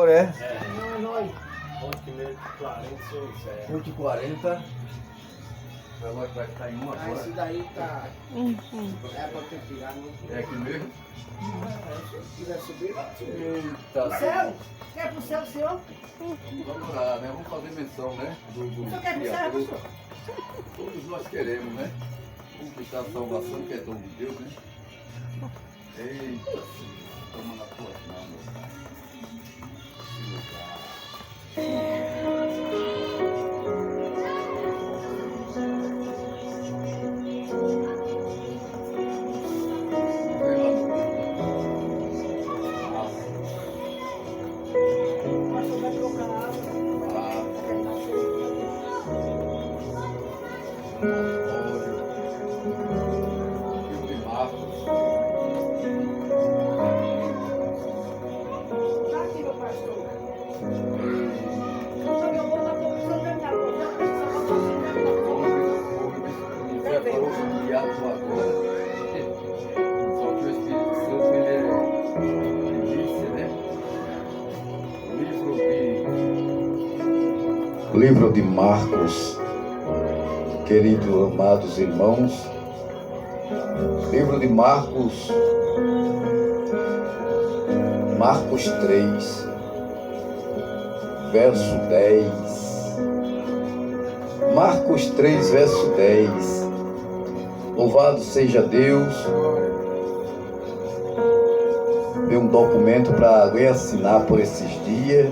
pastor, é? Não, nós. 8h40. O relógio vai ficar em 1 Ah, agora. esse daí tá. É pra ter que tirar, não. É aqui mesmo? Se quiser subir, vai subir. Eita. Pro céu? Quer pro céu, senhor? Vamos lá, né? Vamos fazer menção, né? O senhor quer pro céu, Criador. pastor? Todos nós queremos, né? Conquistar a salvação, que é dom de Deus, né? Eita, toma na tua mão, meu pai. O pastor vai trocar a água. Tá aqui, meu pastor. Só que eu vou dar pra você ganhar. Eu vou dar pra você Só que o Espírito Santo, ele é primícia, né? Livro de Marcos, queridos amados irmãos. Livro de Marcos, Marcos 3, verso 10. Marcos 3, verso 10. Louvado seja Deus. Dei um documento para alguém assinar por esses dias.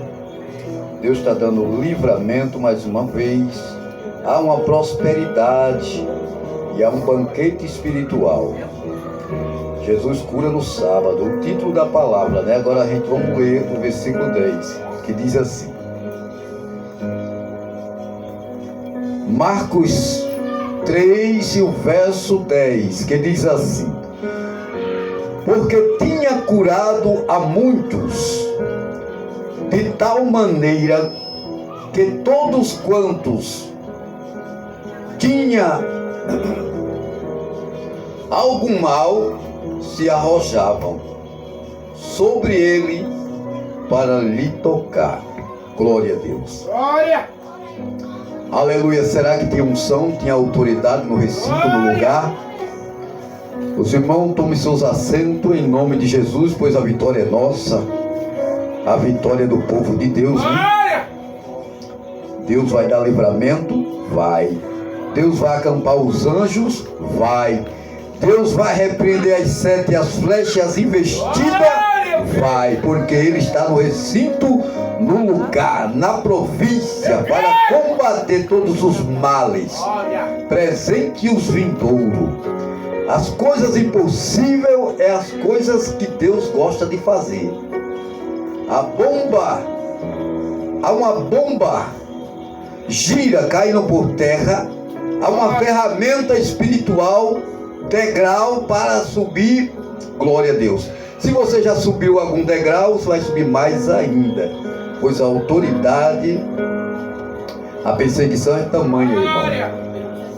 Deus está dando livramento mais uma vez. Há uma prosperidade e há um banquete espiritual. Jesus cura no sábado. O título da palavra, né? Agora a gente vamos ler o versículo 10, que diz assim. Marcos 3 e o verso 10, que diz assim: porque tinha curado a muitos, de tal maneira que todos quantos tinha algum mal se arrojavam sobre ele para lhe tocar. Glória a Deus. Glória! Aleluia. Será que tinha unção, tinha autoridade no recinto, no lugar? Os irmãos, tomem seus assentos em nome de Jesus, pois a vitória é nossa. A vitória é do povo de Deus. Né? Deus vai dar livramento? Vai. Deus vai acampar os anjos? Vai. Deus vai repreender as sete e as flechas investidas? Vai, porque Ele está no recinto, no lugar, na província, para combater todos os males, presente e os vindouros. As coisas impossíveis é as coisas que Deus gosta de fazer. Há uma bomba gira caindo por terra, há uma ferramenta espiritual, degrau para subir. Glória a Deus. Se você já subiu algum degrau, você vai subir mais ainda, pois a autoridade, a perseguição é tamanha, irmão.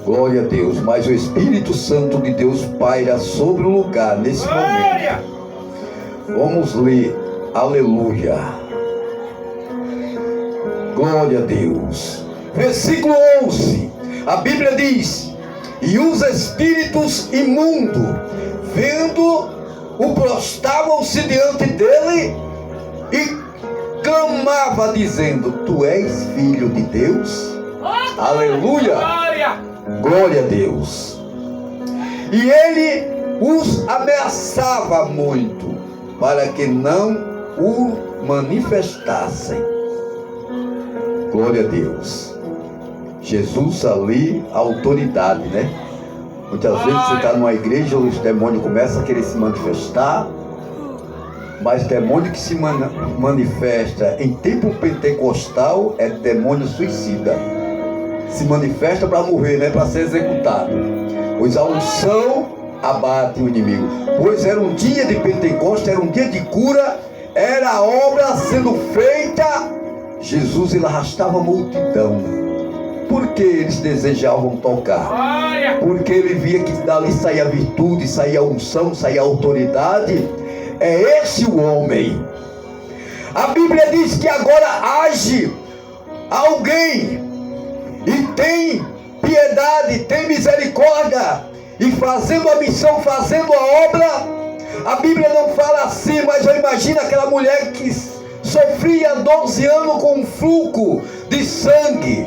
Glória a Deus. Mas o Espírito Santo de Deus paira sobre o lugar nesse momento. Vamos ler. Aleluia. Glória a Deus. Versículo 11. A Bíblia diz: e os espíritos imundos, vendo, o prostravam-se diante dele e clamava dizendo: tu és filho de Deus? Aleluia. Glória a Deus. E ele os ameaçava muito para que não o manifestassem. Glória a Deus. Jesus ali, a autoridade, né? Muitas vezes você está numa igreja, os demônios começam a querer se manifestar, mas demônio que se manifesta em tempo pentecostal é demônio suicida. Se manifesta para morrer, não é para ser executado. Pois a unção abate o inimigo. Pois era um dia de Pentecostes, era um dia de cura, era a obra sendo feita. Jesus, ele arrastava a multidão. Porque eles desejavam tocar. Porque ele via que dali saía virtude, saía unção, saía autoridade. É esse o homem. A Bíblia diz que agora age alguém e tem piedade, tem misericórdia, e fazendo a missão, fazendo a obra. A Bíblia não fala assim, mas eu imagino aquela mulher que sofria 12 anos com um fluxo de sangue.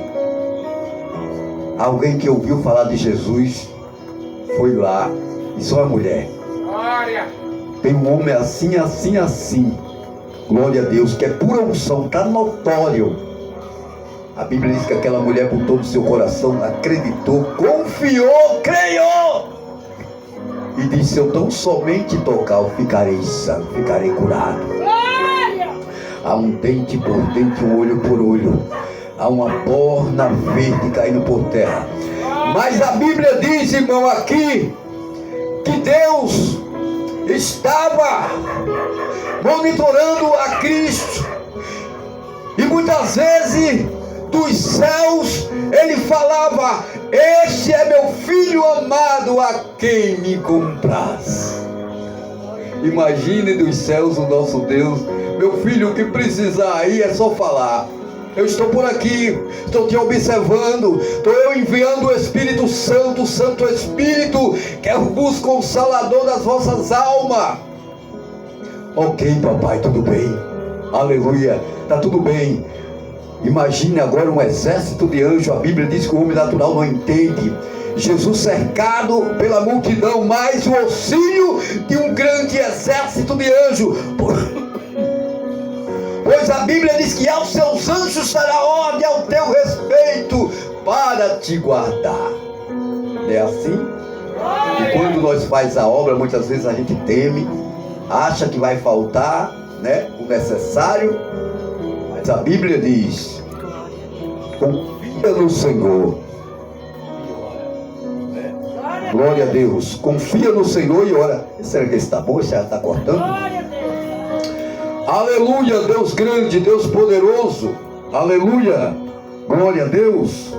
Alguém que ouviu falar de Jesus foi lá, e só a mulher. Glória. Tem um homem assim, assim, assim. Glória a Deus, que é pura unção, está notório. A Bíblia diz que aquela mulher, com todo o seu coração, acreditou, confiou, creio, e disse: se eu tão somente tocar, eu ficarei sã, ficarei curado. Há um dente por dente, um olho por olho, há uma borna verde caindo por terra. Mas a Bíblia diz, irmão, aqui, que Deus estava monitorando a Cristo, e muitas vezes dos céus Ele falava: este é meu filho amado, a quem me compraz. Imagine dos céus o nosso Deus: meu filho, o que precisar aí é só falar. Eu estou por aqui, estou te observando, estou eu enviando o Espírito Santo, o Santo Espírito, que é o bus consolador das vossas almas. Ok, papai, tudo bem, aleluia, está tudo bem. Imagine agora um exército de anjos. A Bíblia diz que o homem natural não entende. Jesus cercado pela multidão, mais o auxílio de um grande exército de anjos. Pois a Bíblia diz que aos seus anjos dará ordem ao teu respeito para te guardar. Não é assim? E quando nós faz a obra, muitas vezes a gente teme, acha que vai faltar, né, o necessário. Mas a Bíblia diz: confia no Senhor. Glória a Deus. Confia no Senhor e ora. Será que está bom? Você já está cortando? Aleluia, Deus grande, Deus poderoso. Aleluia, glória a Deus.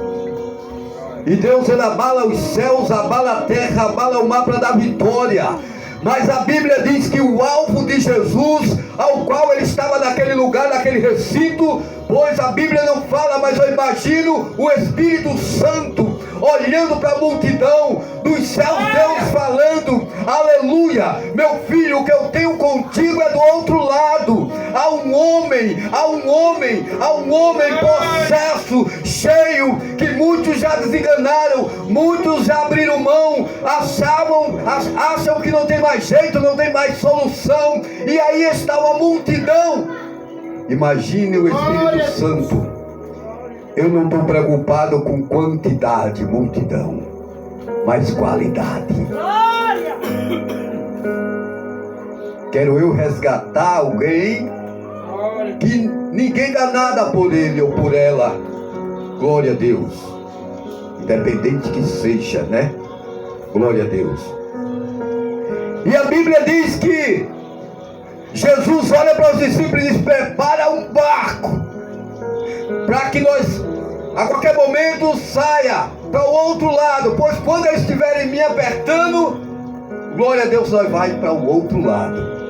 E Deus, Ele abala os céus, abala a terra, abala o mar para dar vitória. Mas a Bíblia diz que o alvo de Jesus, ao qual Ele estava naquele lugar, naquele recinto, pois a Bíblia não fala, mas eu imagino o Espírito Santo olhando para a multidão, dos céus Deus falando: aleluia, meu filho, o que eu tenho contigo é do outro lado. Há um homem possesso, cheio, que muitos já desenganaram, muitos já abriram mão, acham que não tem mais jeito, não tem mais solução, e aí está uma multidão. Imagine o Espírito Santo. Eu não estou preocupado com quantidade, multidão, mas qualidade. Quero eu resgatar alguém que ninguém dá nada por ele ou por ela. Glória a Deus. Independente que seja, né? Glória a Deus. E a Bíblia diz que Jesus olha para os discípulos e diz: prepara um barco, para que nós a qualquer momento saia para o outro lado, pois quando eles estiverem me apertando, glória a Deus, nós vai para o outro lado.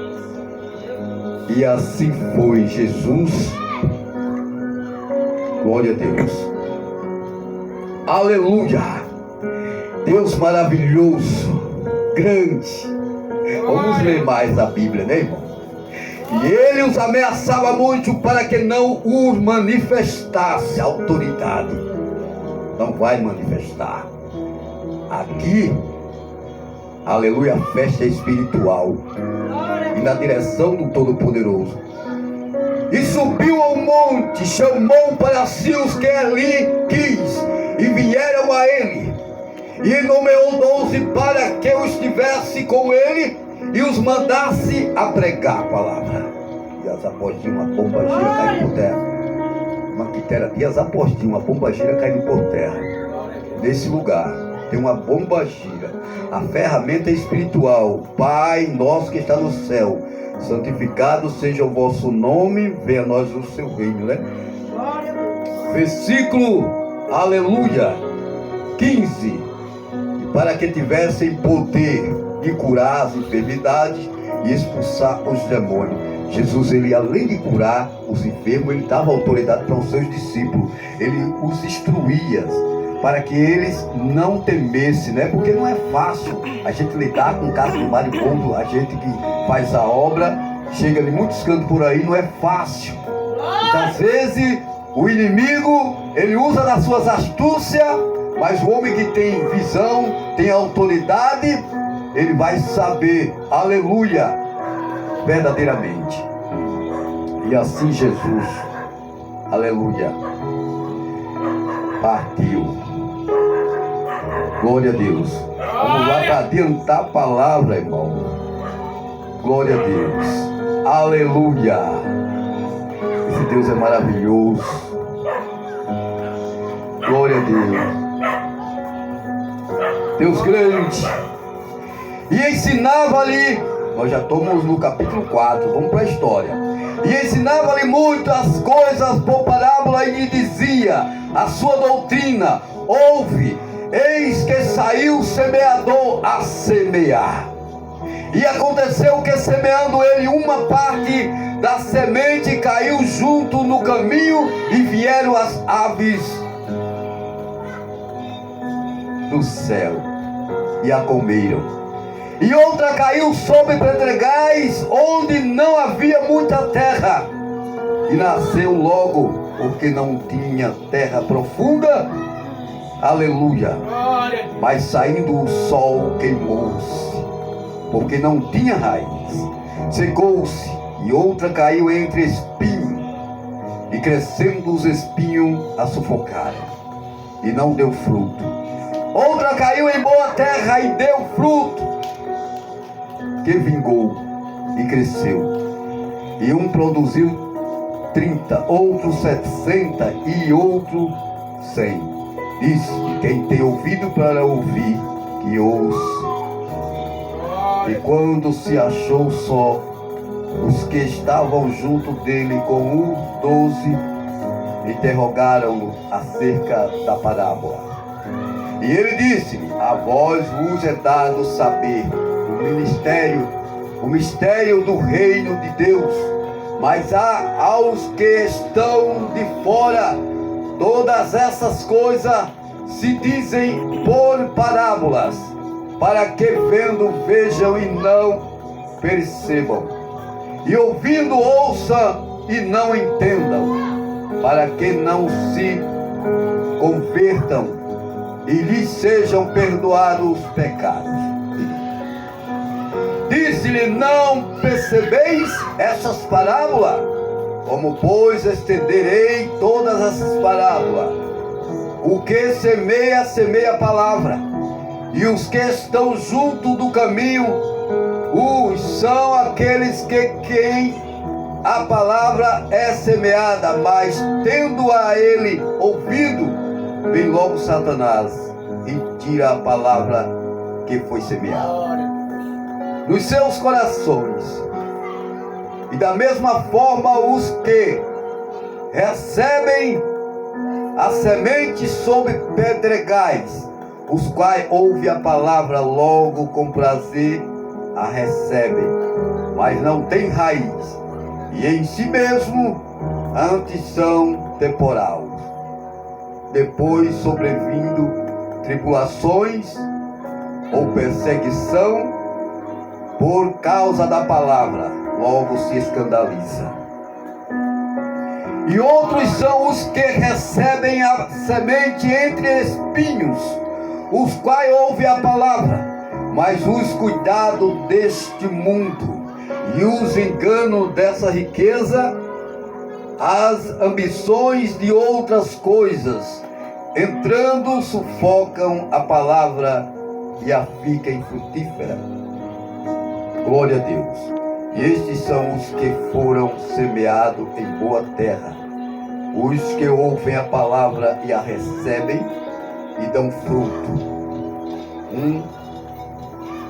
E assim foi Jesus. Glória a Deus. Aleluia. Deus maravilhoso, grande. Vamos ler mais a Bíblia, né, irmão? E ele os ameaçava muito para que não os manifestasse autoridade. Não vai manifestar. Aqui, aleluia, a festa é espiritual. E na direção do Todo-Poderoso. E subiu ao monte, chamou para si os que ali quis, e vieram a ele. E nomeou 12 para que eu estivesse com ele e os mandasse a pregar a palavra. Dias após dia, uma pomba gira caindo por terra. Uma quitera, dias após dia, uma pomba gira caindo por terra. Nesse lugar tem uma bomba gira. A ferramenta espiritual. Pai nosso que está no céu, santificado seja o vosso nome, venha a nós o seu reino, né? Versículo, aleluia, 15. Para que tivessem poder de curar as enfermidades e expulsar os demônios. Jesus, ele além de curar os enfermos, ele dava autoridade para os seus discípulos. Ele os instruía para que eles não temessem, né? Porque não é fácil a gente lidar com o caso do maribondo. A gente que faz a obra, chega de muitos cantos por aí, não é fácil. Então, às vezes, o inimigo, ele usa das suas astúcias, mas o homem que tem visão, tem autoridade, ele vai saber, aleluia, verdadeiramente. E assim Jesus, aleluia, partiu. Glória a Deus. Vamos lá para adiantar a palavra, irmão. Glória a Deus. Aleluia. Esse Deus é maravilhoso. Glória a Deus. Deus grande. E ensinava-lhe, nós já estamos no capítulo 4, vamos para a história. E ensinava-lhe muitas coisas por parábola e lhe dizia a sua doutrina: ouve, eis que saiu o semeador a semear. E aconteceu que, semeando ele, uma parte da semente caiu junto no caminho, e vieram as aves do céu e a comeram. E outra caiu sobre pedregais, onde não havia muita terra, e nasceu logo, porque não tinha terra profunda. Aleluia. Mas saindo o sol, queimou-se, porque não tinha raiz. Secou-se. E outra caiu entre espinhos, e crescendo os espinhos a sufocaram, e não deu fruto. Outra caiu em boa terra e deu fruto, que vingou e cresceu. E um produziu 30, outro 60 e outro 100. Disse: quem tem ouvido para ouvir, que ouça. E quando se achou só, os que estavam junto dele com os 12 interrogaram-no acerca da parábola. E ele disse-lhe: a vós vos é dado saber o mistério do reino de Deus, mas aos que estão de fora, todas essas coisas se dizem por parábolas, para que vendo vejam e não percebam, e ouvindo ouçam e não entendam, para que não se convertam e lhes sejam perdoados os pecados. Disse-lhe: não percebeis essas parábolas? Como, pois, estenderei todas essas parábolas? O que semeia, semeia a palavra. E os que estão junto do caminho, são aqueles que quem a palavra é semeada, mas tendo a ele ouvido, vem logo Satanás e tira a palavra que foi semeada nos seus corações. E da mesma forma os que recebem a semente sob pedregais, os quais ouvem a palavra, logo com prazer a recebem, mas não têm raiz, e em si mesmo antes são temporais. Depois, sobrevindo tribulações ou perseguição por causa da palavra, logo se escandaliza. E outros são os que recebem a semente entre espinhos, os quais ouvem a palavra, mas os cuidados deste mundo e os enganos dessa riqueza, as ambições de outras coisas, entrando, sufocam a palavra e a fica infrutífera. Glória a Deus. E estes são os que foram semeados em boa terra, os que ouvem a palavra e a recebem e dão fruto.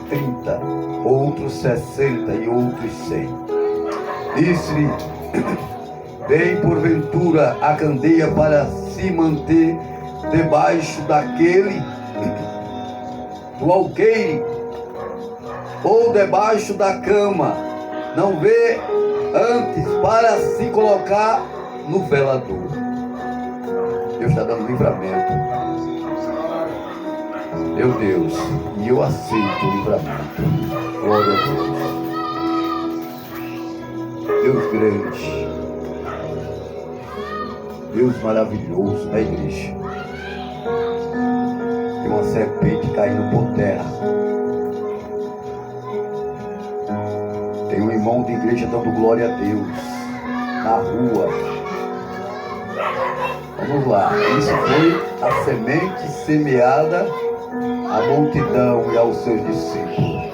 30, outros 60 e outros 100. Disse-lhe: bem porventura a candeia para se manter debaixo daquele do alqueire ou debaixo da cama, não vê antes para se colocar no velador. Deus está dando livramento. Meu Deus, e eu aceito o livramento. Glória a Deus. Deus grande. Deus maravilhoso da igreja. Tem uma serpente caindo por terra. Tem um irmão de igreja dando glória a Deus na rua. Vamos lá. Isso foi a semente semeada à multidão e aos seus discípulos.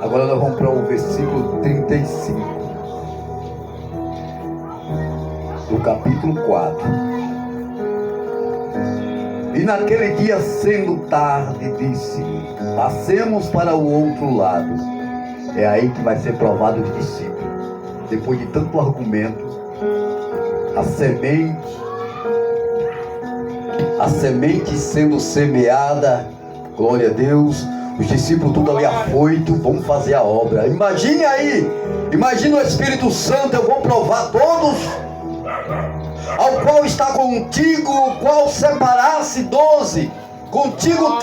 Agora nós vamos para o versículo 35 do capítulo 4. E naquele dia, sendo tarde, disse-lhe: passemos para o outro lado. É aí que vai ser provado o discípulo. Depois de tanto argumento, a semente sendo semeada, glória a Deus, os discípulos tudo ali afoito, vamos fazer a obra. Imagine aí, imagine o Espírito Santo, eu vou provar todos, ao qual está contigo, o qual separasse 12, contigo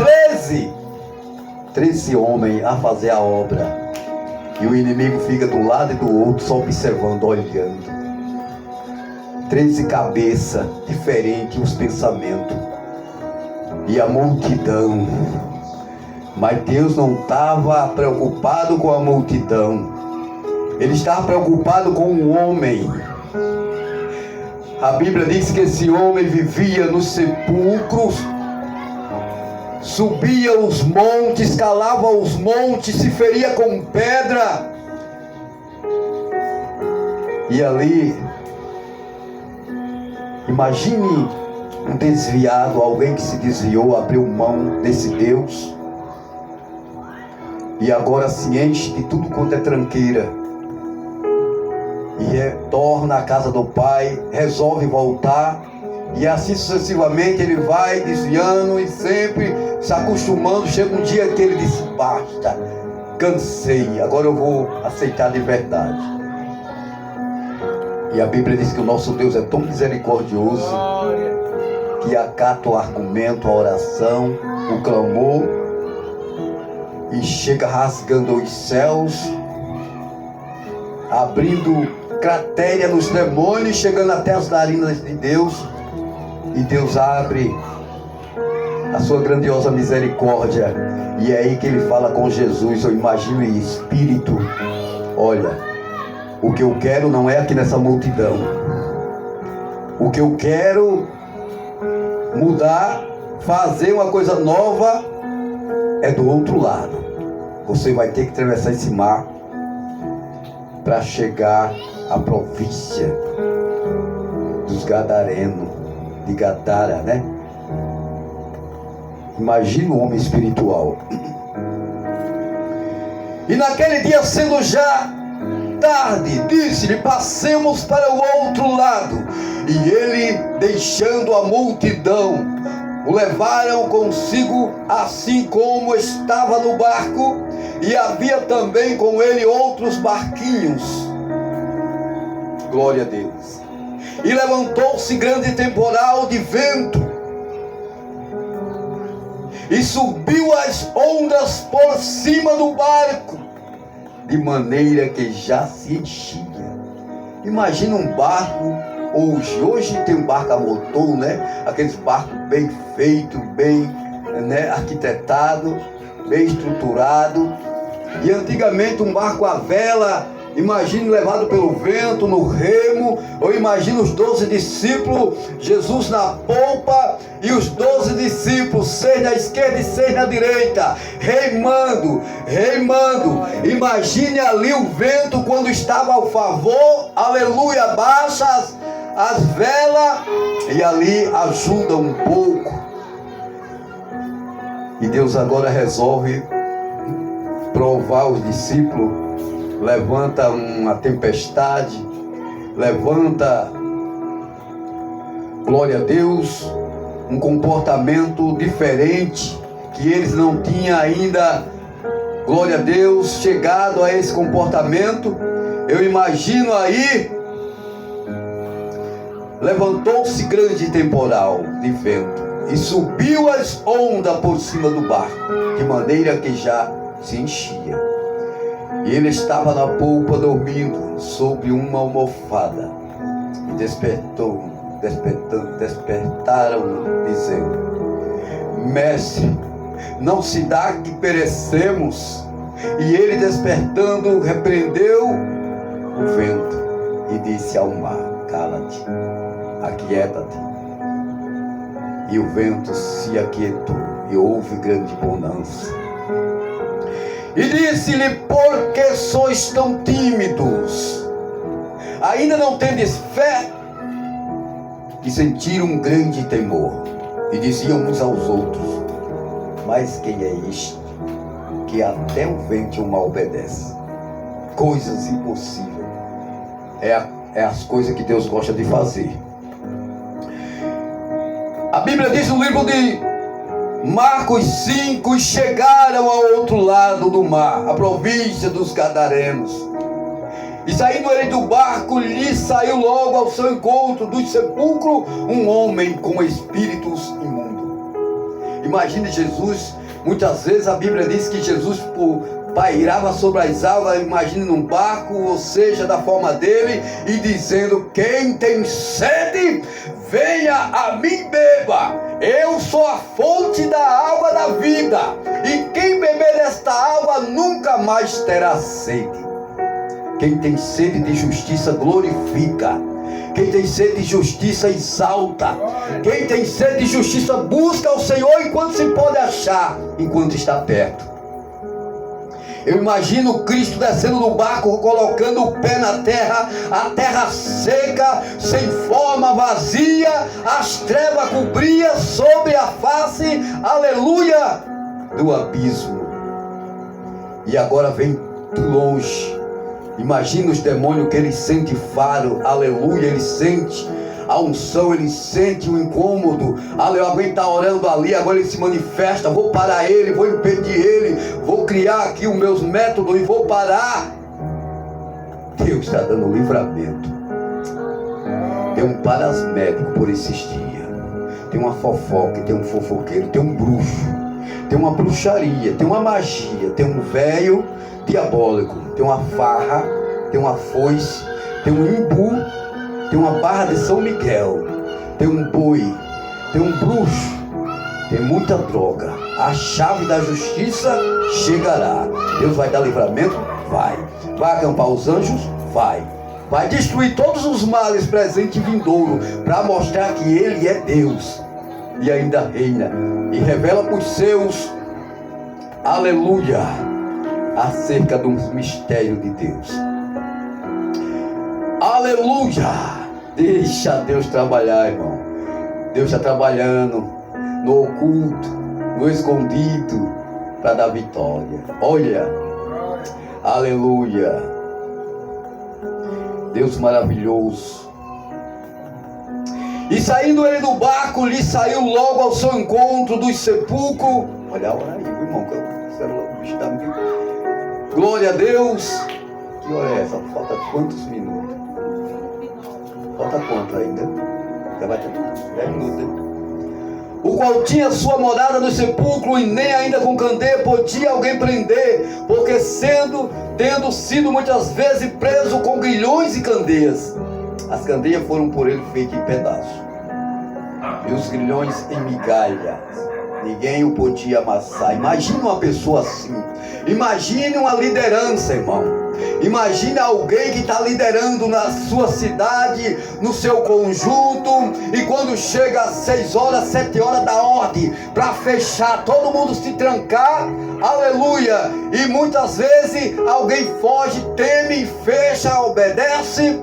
13 homens a fazer a obra. E o inimigo fica do lado e do outro, só observando, olhando. 13 cabeças, diferentes os pensamentos. E a multidão. Mas Deus não estava preocupado com a multidão. Ele estava preocupado com o homem. A Bíblia diz que esse homem vivia nos sepulcros, subia os montes, escalava os montes, se feria com pedra. E ali, imagine um desviado, alguém que se desviou, abriu mão desse Deus, e agora se enche de tudo quanto é tranqueira, e retorna à casa do Pai, resolve voltar, e assim sucessivamente ele vai desviando e sempre se acostumando. Chega um dia que ele diz: basta, cansei, agora eu vou aceitar de verdade. E a Bíblia diz que o nosso Deus é tão misericordioso que acata o argumento, a oração, o clamor, e chega rasgando os céus, abrindo cratera nos demônios, chegando até as narinas de Deus. E Deus abre a sua grandiosa misericórdia. E é aí que ele fala com Jesus. Eu imagino em espírito: olha, o que eu quero não é aqui nessa multidão. O que eu quero mudar, fazer uma coisa nova, é do outro lado. Você vai ter que atravessar esse mar para chegar à província dos Gadarenos, de Gadara, né? Imagina o homem espiritual. E naquele dia, sendo já tarde, disse-lhe: passemos para o outro lado. E ele, deixando a multidão, o levaram consigo, assim como estava no barco, e havia também com ele outros barquinhos. Glória a Deus. E levantou-se grande temporal de vento, e subiu as ondas por cima do barco, de maneira que já se enchia. Imagina um barco hoje tem um barco a motor, né? Aqueles barcos bem feitos, bem, né, arquitetado, bem estruturado. E antigamente um barco a vela, imagine levado pelo vento, no remo. Ou imagine os 12 discípulos, Jesus na polpa e os 12 discípulos, 6 na esquerda e 6 na direita, remando. Imagine ali o vento quando estava ao favor, aleluia, baixa as velas, e ali ajuda um pouco. E Deus agora resolve provar os discípulos. Levanta uma tempestade, levanta, glória a Deus, um comportamento diferente que eles não tinham ainda Glória a Deus, chegado a esse comportamento, eu imagino aí, levantou-se grande temporal de vento e subiu as ondas por cima do barco, de maneira que já se enchia. E ele estava na polpa dormindo sobre uma almofada. E despertaram, dizendo: Mestre, não se dá que perecemos. E ele, despertando, repreendeu o vento e disse ao mar: Cala-te, aquieta-te. E o vento se aquietou e houve grande bonança. E disse-lhe: Por que sois tão tímidos? Ainda não tendes fé? E sentiram um grande temor. E diziam uns aos outros: Mas quem é este, que até o vento e o mar obedece? Coisas impossíveis. É as coisas que Deus gosta de fazer. A Bíblia diz no livro de Marcos 5: E chegaram ao outro lado do mar, a província dos Gadarenos. E saindo ele do barco, lhe saiu logo ao seu encontro do sepulcro um homem com espíritos imundos. Imagine Jesus, muitas vezes a Bíblia diz que Jesus pairava sobre as águas, imagine num barco, ou seja, da forma dele, e dizendo: Quem tem sede, venha a mim beba. Eu sou a fonte da água da vida, e quem beber desta água nunca mais terá sede. Quem tem sede de justiça glorifica. Quem tem sede de justiça exalta. Quem tem sede de justiça busca o Senhor enquanto se pode achar, enquanto está perto. Eu imagino Cristo descendo do barco, colocando o pé na terra, a terra seca, sem forma, vazia, as trevas cobriam sobre a face, aleluia, do abismo. E agora vem de longe. Imagina os demônios que ele sente faro, aleluia, ele sente a unção, ele sente o incômodo, aleluia, alguém está orando ali, agora ele se manifesta: vou parar ele, vou impedir ele, vou criar aqui os meus métodos e vou parar. Deus está dando livramento. Tem um parasmédico por esses dias, tem uma fofoca, tem um fofoqueiro, tem um bruxo, tem uma bruxaria, tem uma magia, tem um velho diabólico, tem uma farra, tem uma foice, tem um imbu, tem uma barra de São Miguel, tem um boi, tem um bruxo, tem muita droga. A chave da justiça chegará. Deus vai dar livramento? Vai. Vai acampar os anjos? Vai. Vai destruir todos os males presente e vindouro, para mostrar que Ele é Deus e ainda reina, e revela para os seus, aleluia, acerca dos mistérios de Deus. Aleluia! Deixa Deus trabalhar, irmão. Deus está trabalhando no oculto, no escondido, para dar vitória. Olha, aleluia! Deus maravilhoso. E saindo ele do barco, lhe saiu logo ao seu encontro dos sepulcros. Olha a hora aí, irmão, que o celular está me... Glória a Deus. Que hora é essa? Falta quantos minutos? Falta quanto ainda? Já vai ter 10 minutos, hein? O qual tinha sua morada no sepulcro, e nem ainda com candeia podia alguém prender, porque tendo sido muitas vezes preso com grilhões e candeias. As candeias foram por ele feitas em pedaços, e os grilhões em migalhas. Ninguém o podia amassar. Imagine uma pessoa assim. Imagine uma liderança, irmão. Imagine alguém que está liderando na sua cidade, no seu conjunto, e quando chega às 6 horas, 7 horas da ordem para fechar, todo mundo se trancar, aleluia, e muitas vezes alguém foge, teme, fecha, obedece,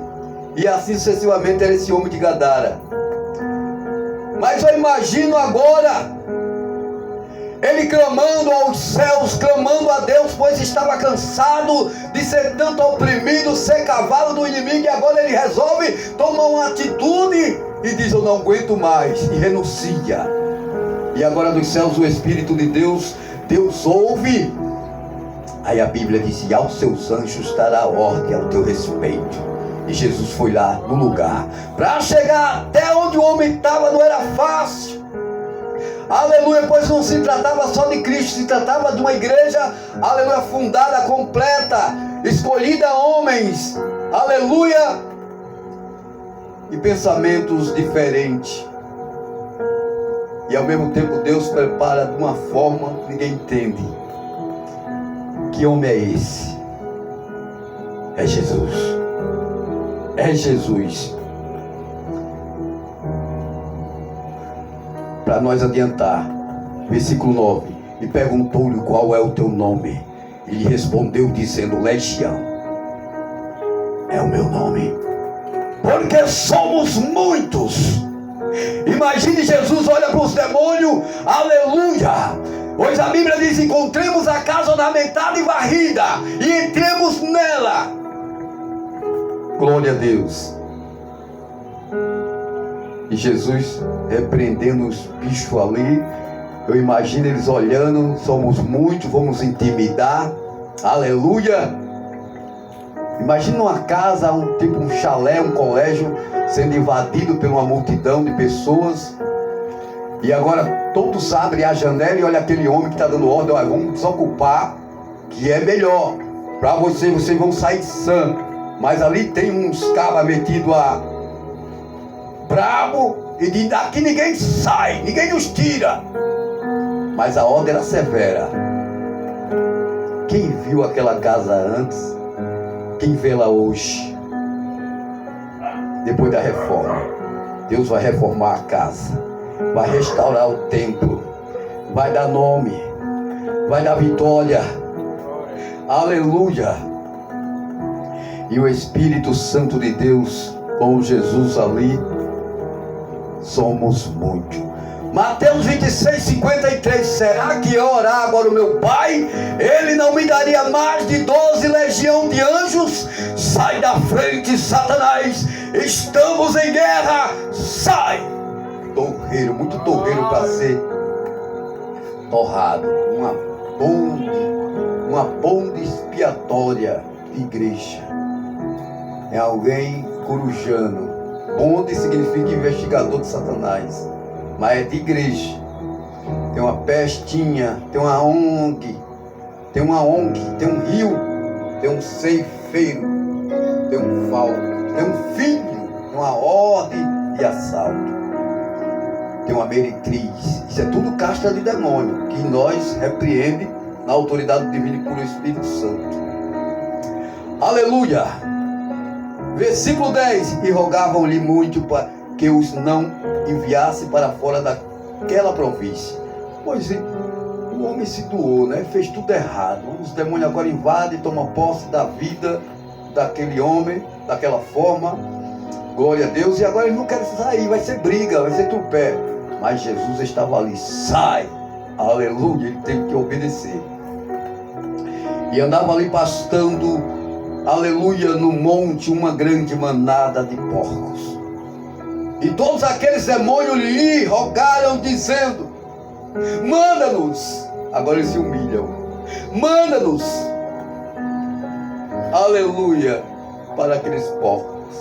e assim sucessivamente era esse homem de Gadara. Mas eu imagino agora ele clamando aos céus, clamando a Deus, pois estava cansado de ser tanto oprimido, ser cavalo do inimigo, e agora ele resolve tomar uma atitude e diz: eu não aguento mais, e renuncia. E agora dos céus o Espírito de Deus, Deus ouve, Aí a Bíblia diz: e aos seus anjos dará ordem ao teu respeito. E Jesus foi lá no lugar. Para chegar até onde o homem estava não era fácil. Aleluia, pois não se tratava só de Cristo, se tratava de uma igreja, aleluia, fundada, completa, escolhida a homens, aleluia, e pensamentos diferentes. E ao mesmo tempo Deus prepara de uma forma que ninguém entende. Que homem é esse? É Jesus. É Jesus. Para nós adiantar, versículo 9: e perguntou-lhe qual é o teu nome. Ele respondeu dizendo: Legião é o meu nome, porque somos muitos. Imagine Jesus olha para os demônios, aleluia, pois a Bíblia diz: encontremos a casa ornamentada e varrida, e entremos nela. Glória a Deus. E Jesus repreendendo os bichos ali, eu imagino eles olhando: somos muitos, vamos intimidar, aleluia. Imagina uma casa, tipo um chalé, um colégio, sendo invadido por uma multidão de pessoas. E agora todos abrem a janela e olham aquele homem que está dando ordem: olha, vamos desocupar, que é melhor. Para vocês vão sair sã. Mas ali tem uns cabas metidos a brabo, e de daqui ninguém sai, ninguém nos tira. Mas a ordem era severa. Quem viu aquela casa antes, quem vê lá hoje, depois da reforma, Deus vai reformar a casa, vai restaurar o templo, vai dar nome, vai dar vitória, aleluia. E o Espírito Santo de Deus com Jesus ali, somos muitos. Mateus 26, 53. Será que eu orar agora o meu Pai, Ele não me daria mais de 12 legião de anjos? Sai da frente, Satanás, estamos em guerra, sai. Torreiro, muito torreiro para ser torrado. Uma bonde expiatória de igreja. É alguém corujano. Bonde significa investigador de Satanás, mas é de igreja. Tem uma pestinha, tem uma ONG, tem um rio, tem um ceifeiro, tem um falco, tem um filho, tem uma ordem de assalto, tem uma meretriz. Isso é tudo casta de demônio, que nós repreende na autoridade divina e pelo Espírito Santo. Aleluia. Versículo 10: e rogavam-lhe muito para que os não enviasse para fora daquela província. Pois o homem se doou, né? Fez tudo errado. Os demônios agora invadem, tomam posse da vida daquele homem, daquela forma. Glória a Deus. E agora eles não querem sair, vai ser briga, vai ser tupé. Mas Jesus estava ali: sai, aleluia. Ele teve que obedecer. E andava ali pastando, aleluia, no monte, uma grande manada de porcos. E todos aqueles demônios lhe rogaram, dizendo: manda-nos. Agora eles se humilham: manda-nos, aleluia, para aqueles porcos,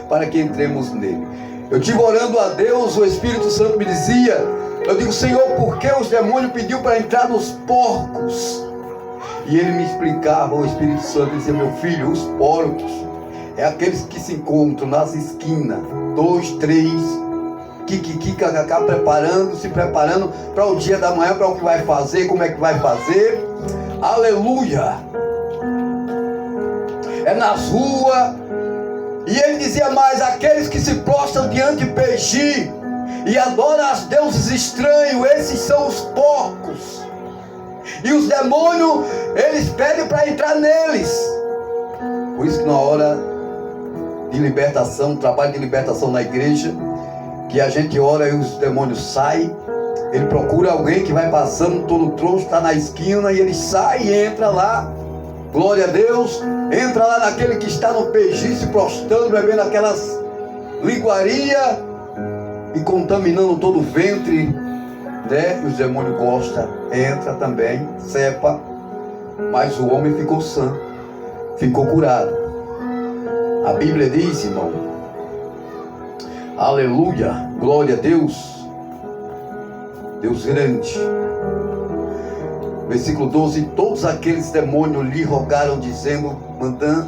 para que entremos nele. Eu estive orando a Deus, o Espírito Santo me dizia, eu digo: Senhor, por que os demônios pediu para entrar nos porcos? E ele me explicava, o Espírito Santo dizia: meu filho, os porcos é aqueles que se encontram nas esquinas, 2, 3, kkk, se preparando para o dia da manhã, para o que vai fazer, como é que vai fazer, aleluia. É nas ruas. E ele dizia mais: aqueles que se prostram diante de Peji e adoram a deuses estranhos, esses são os porcos. E os demônios, eles pedem para entrar neles. Por isso que na hora de libertação, trabalho de libertação na igreja, que a gente ora e os demônios saem, ele procura alguém que vai passando todo troncho, está na esquina, e ele sai e entra lá. Glória a Deus. Entra lá naquele que está no Peji, se prostrando, bebendo aquelas liguarias e contaminando todo o ventre, né? E os demônios gostam, entra também, cepa. mas o homem ficou sã, ficou curado. A Bíblia diz, irmão, aleluia, glória a Deus, Deus grande. Versículo 12: todos aqueles demônios lhe rogaram, dizendo: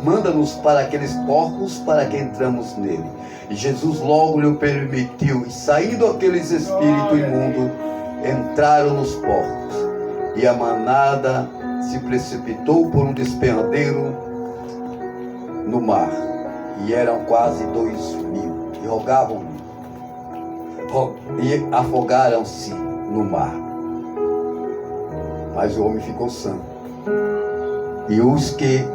manda-nos para aqueles porcos, para que entramos nele. E Jesus logo lhe permitiu, e saindo aqueles espíritos imundos, entraram nos porcos, e a manada se precipitou por um despenhadeiro no mar, e eram quase 2.000, e e afogaram-se no mar. Mas o homem ficou sã, e os que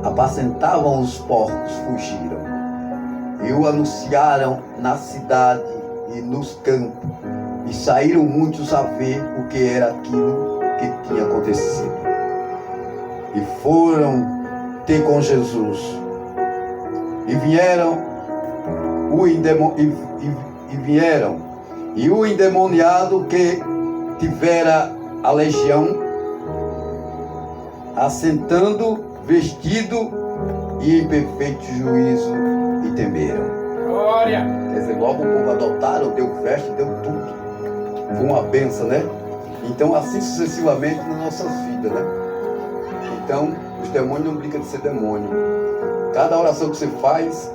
apacentavam os porcos fugiram, e o anunciaram na cidade e nos campos, e saíram muitos a ver o que era aquilo que tinha acontecido, e foram ter com Jesus, e vieram e o endemoniado que tivera a legião, assentando, vestido e em perfeito juízo, e temeram. Glória! Quer dizer, logo o povo adotaram, deu festa, deu tudo. Foi uma benção, né? Então, assim sucessivamente nas nossas vidas, né? Então, os demônios não brincam de ser demônio. Cada oração que você faz,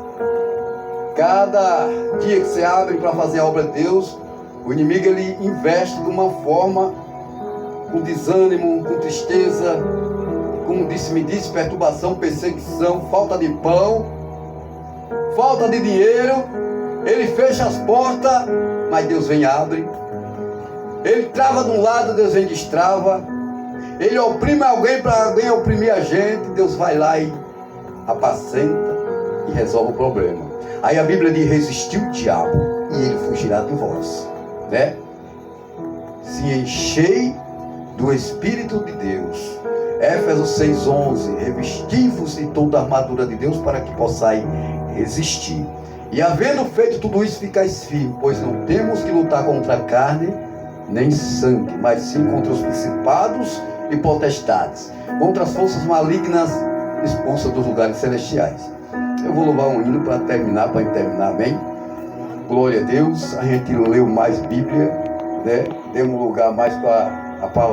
cada dia que você abre para fazer a obra de Deus, o inimigo ele investe de uma forma, com desânimo, com tristeza, como me disse, perturbação, perseguição, falta de pão, falta de dinheiro. Ele fecha as portas, mas Deus vem e abre. Ele trava de um lado, Deus vem e destrava. Ele oprime alguém para alguém oprimir a gente, Deus vai lá e apacenta e resolve o problema. Aí a Bíblia diz: resistiu o diabo e ele fugirá de vós, né? Se enchei do Espírito de Deus. Éfesos 6:11: revesti-vos de toda a armadura de Deus, para que possais resistir. E havendo feito tudo isso, ficais firmes, pois não temos que lutar contra a carne nem sangue, mas sim contra os principados e potestades, contra as forças malignas expulsas dos lugares celestiais. Eu vou louvar um hino para terminar, amém? Glória a Deus. A gente leu mais Bíblia, né? Demos um lugar mais para a palavra.